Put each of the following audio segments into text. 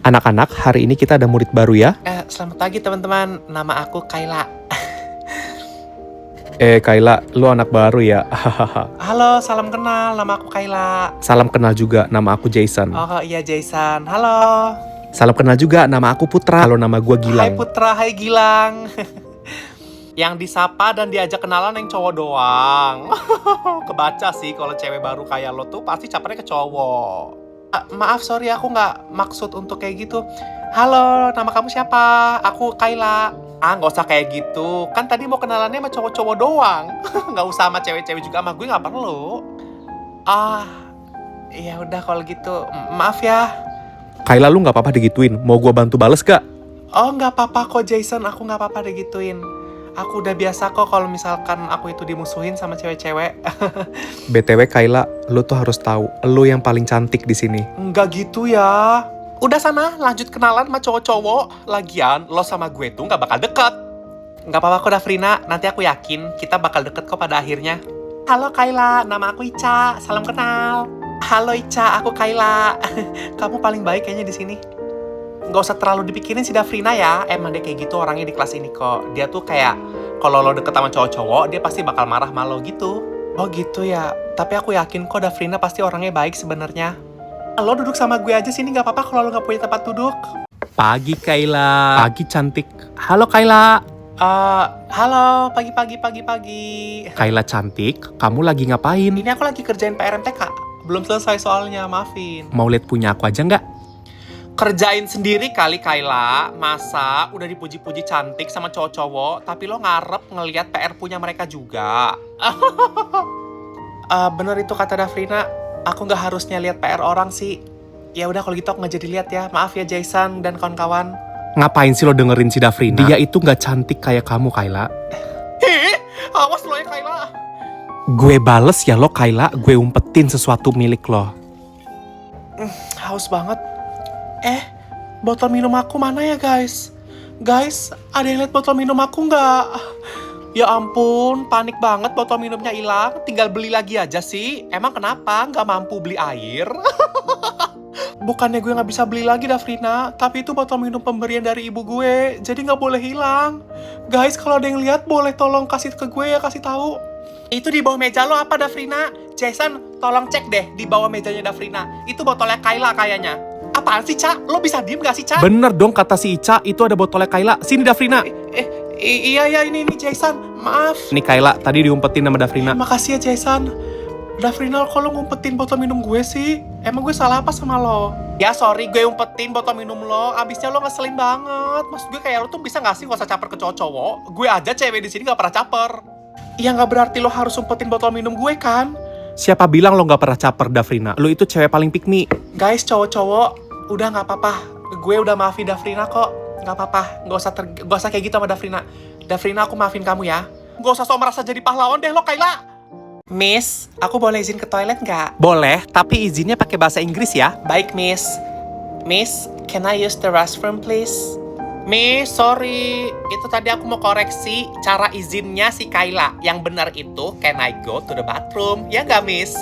Anak-anak, hari ini kita ada murid baru ya. Selamat pagi teman-teman, nama aku Kayla. Kayla, lu anak baru ya? Halo, salam kenal, nama aku Kayla. Salam kenal juga, nama aku Jason. Oh iya Jason, halo. Salam kenal juga, nama aku Putra. Halo, nama gua Hai Gilang. Putra, hai Gilang. Yang disapa dan diajak kenalan yang cowok doang. Kebaca sih kalau cewek baru kayak lo tuh pasti capernya ke cowok. Maaf, sorry aku nggak maksud untuk kayak gitu. Halo, nama kamu siapa? Aku Kayla. Nggak usah kayak gitu. Kan tadi mau kenalannya sama cowok-cowok doang. Nggak usah sama cewek-cewek juga, sama gue nggak perlu. Ya udah kalau gitu. Maaf ya. Kayla, lu nggak apa-apa digituin. Mau gua bantu bales gak? Oh, nggak apa-apa kok Jason. Aku nggak apa-apa digituin. Aku udah biasa kok kalau misalkan aku itu dimusuhin sama cewek-cewek. BTW Kayla, lu tuh harus tahu, lu yang paling cantik di sini. Enggak gitu ya. Udah sana, lanjut kenalan sama cowok-cowok. Lagian, lo sama gue tuh nggak bakal deket. Nggak apa-apa kok Dafrina, nanti aku yakin kita bakal deket kok pada akhirnya. Halo Kayla, nama aku Ica, salam kenal. Halo Ica, aku Kayla. Kamu paling baik kayaknya di sini. Nggak usah terlalu dipikirin si Dafrina ya. Emang dia kayak gitu orangnya di kelas ini kok. Dia tuh kayak, kalau lo deket sama cowok-cowok, dia pasti bakal marah sama lo gitu. Oh gitu ya, tapi aku yakin kok Dafrina pasti orangnya baik sebenarnya. Lo duduk sama gue aja sini, gak apa-apa kalau lo gak punya tempat duduk. Pagi Kayla. Pagi cantik. Halo Kayla. Halo, pagi. Kayla cantik, kamu lagi ngapain? Ini aku lagi kerjain PR MTK. Belum selesai soalnya, maafin. Mau lihat punya aku aja nggak? Kerjain sendiri kali Kayla. Masa udah dipuji-puji cantik sama cowok-cowok, tapi lo ngarep ngelihat PR punya mereka juga. Bener itu kata Dafrina. Aku nggak harusnya lihat PR orang sih. Ya udah kalau gitu aku nggak jadi lihat ya. Maaf ya Jason dan kawan-kawan. Ngapain sih lo dengerin si Dafrina? Dia itu nggak cantik kayak kamu Kayla. Awas lo ya Kayla. Gue bales ya lo Kayla, gue umpetin sesuatu milik lo. Haus banget. Botol minum aku mana ya guys? Guys, ada yang lihat botol minum aku nggak? Ya ampun, panik banget botol minumnya hilang. Tinggal beli lagi aja sih. Emang kenapa? Nggak mampu beli air? Bukannya gue nggak bisa beli lagi Dafrina, tapi itu botol minum pemberian dari ibu gue. Jadi nggak boleh hilang. Guys, kalau ada yang lihat boleh tolong kasih ke gue ya, kasih tahu. Itu di bawah meja lo apa Dafrina? Jason, tolong cek deh di bawah mejanya Dafrina. Itu botolnya Kayla kayaknya. Apaan sih, Ca? Lo bisa diem gak sih, Ca? Bener dong kata si Ica, itu ada botolnya Kayla. Sini Dafrina. Iya, ini Jason. Maaf. Nih Kayla, tadi diumpetin sama Dafrina. Makasih ya Jason. Dafrina, kok lo ngumpetin botol minum gue sih? Emang gue salah apa sama lo? Ya sorry, gue umpetin botol minum lo. Abisnya lo ngeselin banget. Maksud gue kayak lo tuh bisa gak sih gak usah caper ke cowok-cowok? Gue aja cewek di sini gak pernah caper. Ya gak berarti lo harus umpetin botol minum gue kan? Siapa bilang lo gak pernah caper Dafrina? Lo itu cewek paling pick me. Guys, cowok-cowok, udah gak apa-apa. Gue udah maafin Dafrina kok. Gak apa-apa, gak usah kayak gitu sama Dafrina. Dafrina, aku maafin kamu ya. Gak usah sok merasa jadi pahlawan deh lo Kayla. Miss, aku boleh izin ke toilet nggak? Boleh, tapi izinnya pakai bahasa Inggris ya. Baik, Miss. Miss, can I use the restroom, please? Miss, sorry. Itu tadi aku mau koreksi cara izinnya si Kayla. Yang benar itu, can I go to the bathroom? Ya nggak, Miss?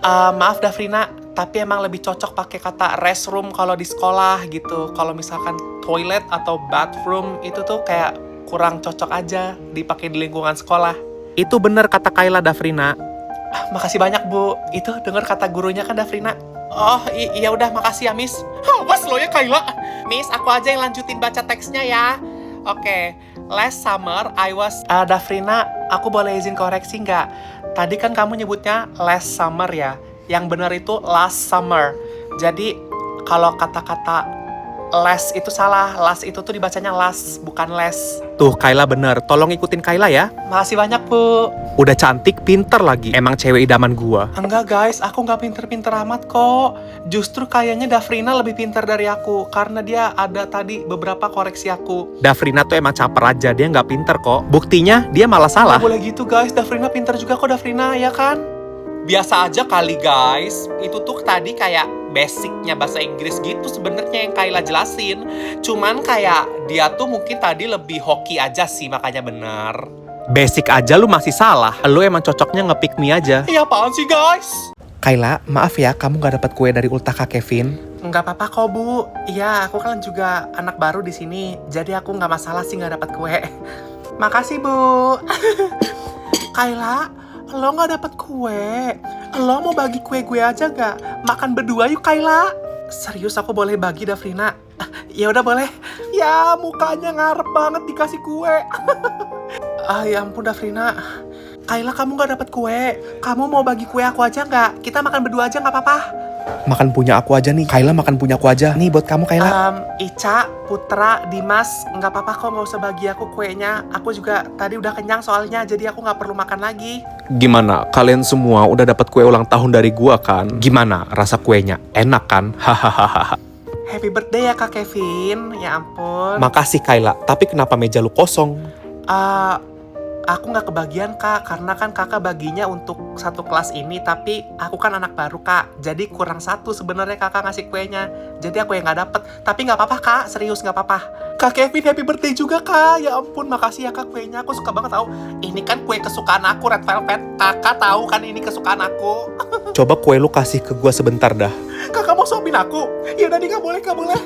Maaf, Dafrina. Tapi emang lebih cocok pakai kata restroom kalau di sekolah gitu. Kalau misalkan toilet atau bathroom itu tuh kayak kurang cocok aja dipakai di lingkungan sekolah. Itu bener kata Kayla Dafrina. Makasih banyak Bu. Itu denger kata gurunya kan Dafrina. Oh iya udah makasih ya Miss. Awas lo ya Kayla. Miss, aku aja yang lanjutin baca teksnya ya. Oke. Last summer I was... Dafrina, aku boleh izin koreksi nggak? Tadi kan kamu nyebutnya last summer ya. Yang benar itu last summer. Jadi kalau kata-kata last itu salah. Last itu tuh dibacanya last, bukan les. Tuh Kayla bener, tolong ikutin Kayla ya. Makasih banyak Bu. Udah cantik, pinter lagi. Emang cewek idaman gua. Enggak guys, aku nggak pinter-pinter amat kok. Justru kayaknya Dafrina lebih pinter dari aku. Karena dia ada tadi beberapa koreksi aku. Dafrina tuh emang caper aja, dia nggak pinter kok. Buktinya dia malah salah. Nggak boleh gitu guys, Dafrina pinter juga kok Dafrina, ya kan? Biasa aja kali guys. Itu tuh tadi kayak basicnya bahasa Inggris gitu sebenarnya yang Kayla jelasin. Cuman kayak dia tuh mungkin tadi lebih hoki aja sih, makanya bener. Basic aja lu masih salah. Lu emang cocoknya nge-pick me aja. Iya apaan sih guys? Kayla, maaf ya kamu gak dapat kue dari ultah Kak Kevin. Nggak apa-apa kok, Bu. Iya, aku kan juga anak baru di sini. Jadi aku nggak masalah sih nggak dapat kue. Makasih, Bu. Kayla, lo nggak dapat kue. Lo mau bagi kue gue aja nggak? Makan berdua yuk, Kayla. Serius aku boleh bagi, Davrina? Ya udah boleh. Ya, mukanya ngarep banget dikasih kue. Ya ampun, Davrina. Kayla, kamu nggak dapat kue. Kamu mau bagi kue aku aja nggak? Kita makan berdua aja nggak apa-apa? Makan punya aku aja nih. Kayla makan punya aku aja. Nih buat kamu Kayla. Ica, Putra, Dimas, nggak apa-apa kok, nggak usah bagi aku kuenya. Aku juga tadi udah kenyang soalnya, jadi aku nggak perlu makan lagi. Gimana? Kalian semua udah dapat kue ulang tahun dari gua kan? Gimana rasa kuenya? Enak kan? Hahaha. Happy birthday ya Kak Kevin, ya ampun. Makasih Kayla, tapi kenapa meja lu kosong? Aku nggak kebagian Kak, karena kan kakak baginya untuk satu kelas ini, tapi aku kan anak baru Kak, jadi kurang satu sebenarnya kakak ngasih kuenya, jadi aku yang nggak dapet. Tapi nggak apa-apa Kak, serius nggak apa-apa. Kak Kevin happy birthday juga Kak, ya ampun makasih ya Kak kuenya, aku suka banget tahu. Ini kan kue kesukaan aku, red velvet. Kakak tahu kan ini kesukaan aku. Coba kue lu kasih ke gua sebentar dah. Kakak mau suapin aku? Ya udah nih Kak, boleh Kak, boleh.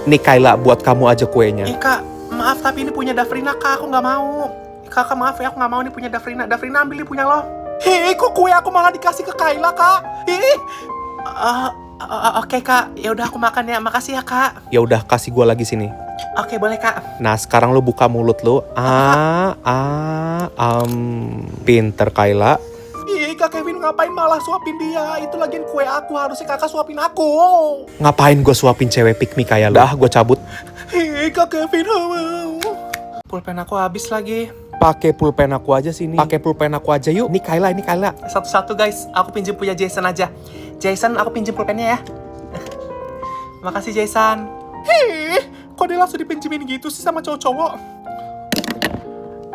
Nih Kayla, buat kamu aja kuenya. Kak, maaf tapi ini punya Davrina Kak, aku nggak mau. Kakak maaf ya, aku nggak mau nih punya Davrina. Davrina ambil nih punya lo. Hei, kok kue aku malah dikasih ke Kayla Kak? Oke Kak, ya udah aku makan ya. Makasih ya Kak. Ya udah kasih gua lagi sini. Oke, boleh Kak. Nah sekarang lu buka mulut lu. Pinter Kayla. Ih, Kak Kevin ngapain malah suapin dia? Itu lagian kue aku, harusnya kakak suapin aku. Ngapain gua suapin cewek pick me kayak lu? Dah gua cabut. Hei, Kak Kevin pulpen aku habis lagi. Pakai pulpen aku aja sini. Pakai pulpen aku aja yuk. Ini Kayla, ini Kayla. Satu-satu guys, aku pinjem punya Jason aja. Jason, aku pinjem pulpennya ya. Makasih Jason. Hei, kok dia langsung dipinjemin gitu sih sama cowok-cowok?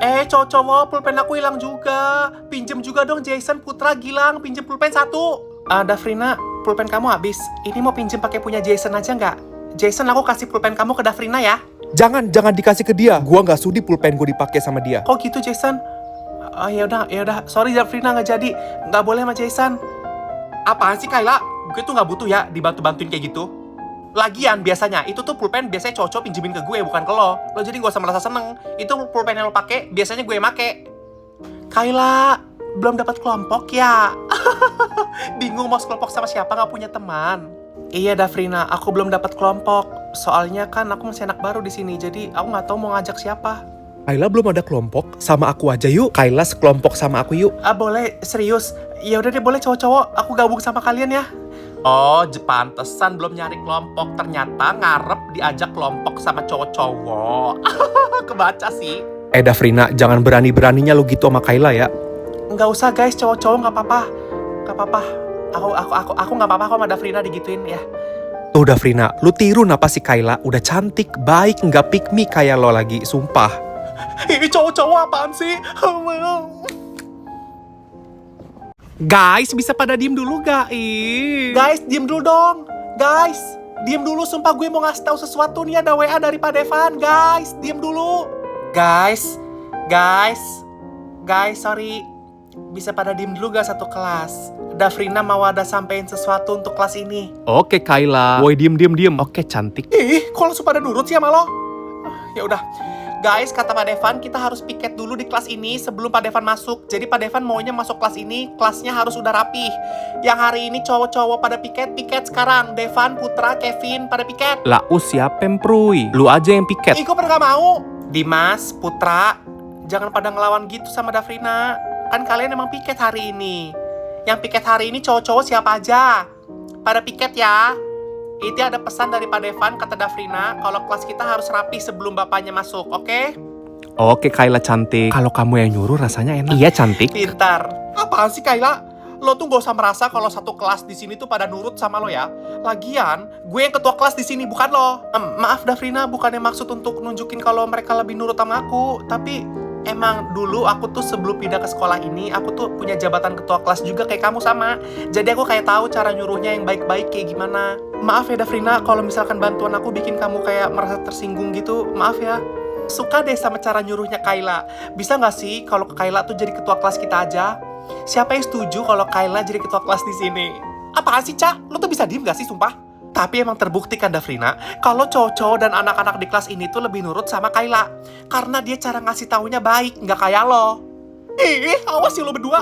Cowok-cowok, pulpen aku hilang juga. Pinjem juga dong Jason, Putra, Gilang, pinjem pulpen satu. Davrina, pulpen kamu habis. Ini mau pinjem pakai punya Jason aja nggak? Jason, aku kasih pulpen kamu ke Davrina ya. Jangan dikasih ke dia. Gua nggak sudi pulpen gue dipakai sama dia. Kok gitu Jason? Ya udah. Sorry Davrina, nggak jadi. Nggak boleh sama Jason. Apaan sih Kayla? Gue tuh nggak butuh ya dibantu-bantuin kayak gitu. Lagian biasanya itu tuh pulpen biasanya cowok pinjemin ke gue, bukan ke lo. Lo jadi gak usah merasa seneng. Itu pulpen yang lo pakai biasanya gue make. Kayla, belum dapat kelompok ya? Bingung mau sekelompok sama siapa, nggak punya teman. Iya Davrina, aku belum dapat kelompok. Soalnya kan aku masih anak baru di sini, jadi aku nggak tahu mau ngajak siapa. Kayla belum ada kelompok, sama aku aja yuk. Kayla sekelompok sama aku yuk. Boleh, serius. Ya udah deh, boleh cowok-cowok. Aku gabung sama kalian ya. Oh, pantesan belum nyari kelompok. Ternyata ngarep diajak kelompok sama cowok-cowok. Kebaca sih. Davrina, jangan berani-beraninya lu gitu sama Kayla ya. Nggak usah guys, cowok-cowok nggak apa-apa. Nggak apa-apa. Aku nggak apa-apa kok sama Davrina digituin ya. Tuh Davrina, lu tiru napa si Kayla? Udah cantik, baik, nggak pick me kayak lo lagi, sumpah. Ini cowok-cowok apaan sih? Guys, bisa pada diem dulu gak? Guys, diem dulu dong. Guys, diem dulu. Sumpah gue mau ngasih tahu sesuatu nih, ada WA dari Pak Devan. Guys, diem dulu. Guys, sorry. Bisa pada diem dulu gak satu kelas? Davrina mau ada sampein sesuatu untuk kelas ini. Oke Kayla. Woi diem. Oke cantik. Kok langsung pada nurut sih sama lo? Ya udah. Guys, kata Pak Devan, kita harus piket dulu di kelas ini sebelum Pak Devan masuk. Jadi Pak Devan maunya masuk kelas ini, kelasnya harus udah rapih. Yang hari ini cowok-cowok pada piket sekarang. Devan, Putra, Kevin pada piket. Lah siapa emprui? Lu aja yang piket. Gue pada gak mau. Dimas, Putra, jangan pada ngelawan gitu sama Davrina. Kan kalian emang piket hari ini. Yang piket hari ini cowok-cowok siapa aja? Pada piket ya. Itu ada pesan dari Pak Devan, kata Davrina, kalau kelas kita harus rapi sebelum bapaknya masuk, oke? Oke Kayla cantik. Kalau kamu yang nyuruh rasanya enak. Iya cantik. Pintar. Apaan sih Kayla? Lo tuh gak usah merasa kalau satu kelas di sini tuh pada nurut sama lo ya. Lagian, gue yang ketua kelas di sini bukan lo. Maaf Davrina, bukannya maksud untuk nunjukin kalau mereka lebih nurut sama aku, tapi emang dulu aku tuh sebelum pindah ke sekolah ini, aku tuh punya jabatan ketua kelas juga kayak kamu sama. Jadi aku kayak tahu cara nyuruhnya yang baik-baik kayak gimana. Maaf ya Davrina, kalau misalkan bantuan aku bikin kamu kayak merasa tersinggung gitu, maaf ya. Suka deh sama cara nyuruhnya Kayla. Bisa nggak sih kalau Kayla tuh jadi ketua kelas kita aja? Siapa yang setuju kalau Kayla jadi ketua kelas di sini? Apaan sih, Ca? Lo tuh bisa diem gak sih, sumpah? Tapi emang terbukti kan Davrina, kalau cowok-cowok dan anak-anak di kelas ini tuh lebih nurut sama Kayla. Karena dia cara ngasih taunya baik, nggak kayak lo. Awas sih lo berdua.